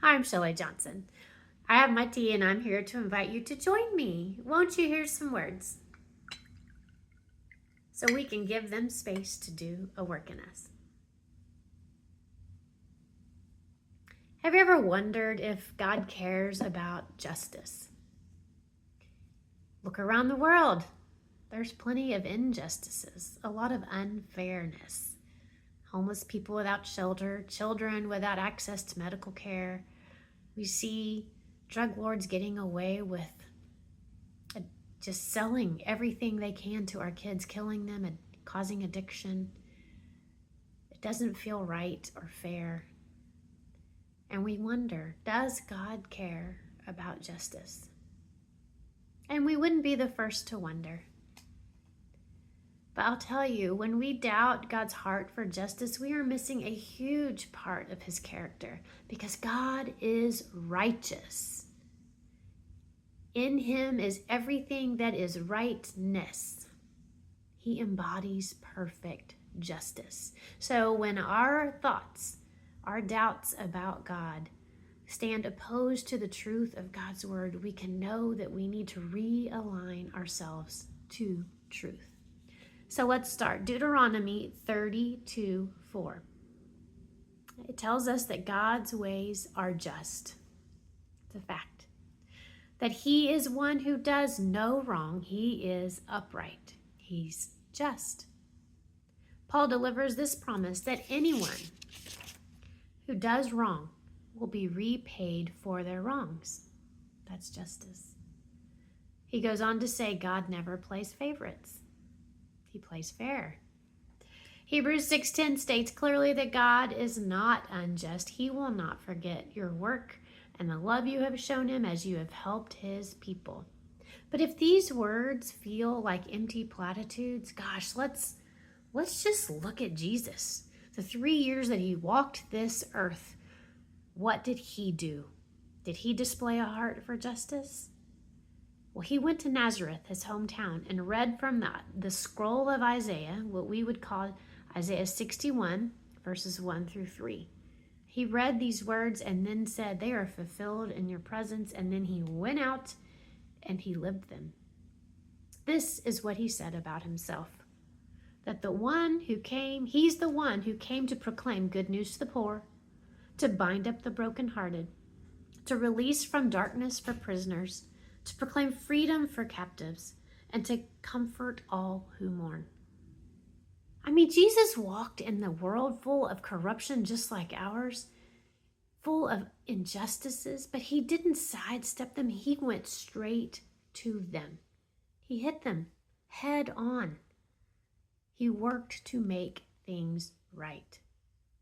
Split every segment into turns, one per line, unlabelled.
Hi, I'm Shelley Johnson. I have my tea and I'm here to invite you to join me. Won't you hear some words? So we can give them space to do a work in us. Have you ever wondered if God cares about justice? Look around the world. There's plenty of injustices, a lot of unfairness. Homeless people without shelter, children without access to medical care. We see drug lords getting away with just selling everything they can to our kids, killing them and causing addiction. It doesn't feel right or fair. And we wonder, does God care about justice? And we wouldn't be the first to wonder. But I'll tell you, when we doubt God's heart for justice, we are missing a huge part of his character, because God is righteous. In him is everything that is rightness. He embodies perfect justice. So when our thoughts, our doubts about God stand opposed to the truth of God's word, we can know that we need to realign ourselves to truth. So let's start. Deuteronomy 32:4. It tells us that God's ways are just. It's a fact. That he is one who does no wrong. He is upright. He's just. Paul delivers this promise that anyone who does wrong will be repaid for their wrongs. That's justice. He goes on to say God never plays favorites. He plays fair. Hebrews 6:10 states clearly that God is not unjust. He will not forget your work and the love you have shown him as you have helped his people. But if these words feel like empty platitudes, gosh, let's just look at Jesus. The 3 years that he walked this earth, what did he do? Did he display a heart for justice? Well, he went to Nazareth, his hometown, and read from the scroll of Isaiah, what we would call Isaiah 61, verses 1 through 3. He read these words and then said, they are fulfilled in your presence. And then he went out and he lived them. This is what he said about himself, that he's the one who came to proclaim good news to the poor, to bind up the brokenhearted, to release from darkness for prisoners, to proclaim freedom for captives, and to comfort all who mourn. I mean, Jesus walked in the world full of corruption just like ours, full of injustices, but he didn't sidestep them. He went straight to them. He hit them head on. He worked to make things right.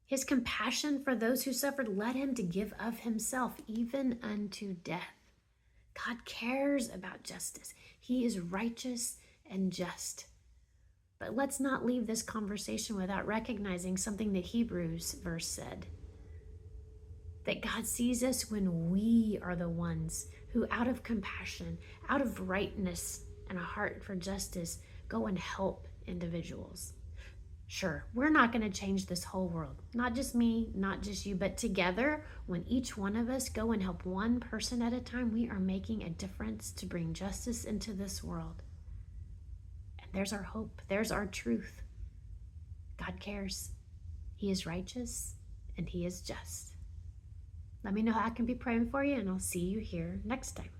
His compassion for those who suffered led him to give of himself, even unto death. God cares about justice. He is righteous and just. But let's not leave this conversation without recognizing something that Hebrews verse said. That God sees us when we are the ones who, out of compassion, out of rightness and a heart for justice, go and help individuals. Sure, we're not going to change this whole world. Not just me, not just you, but together, when each one of us go and help one person at a time, we are making a difference to bring justice into this world. And there's our hope. There's our truth. God cares. He is righteous and he is just. Let me know how I can be praying for you, and I'll see you here next time.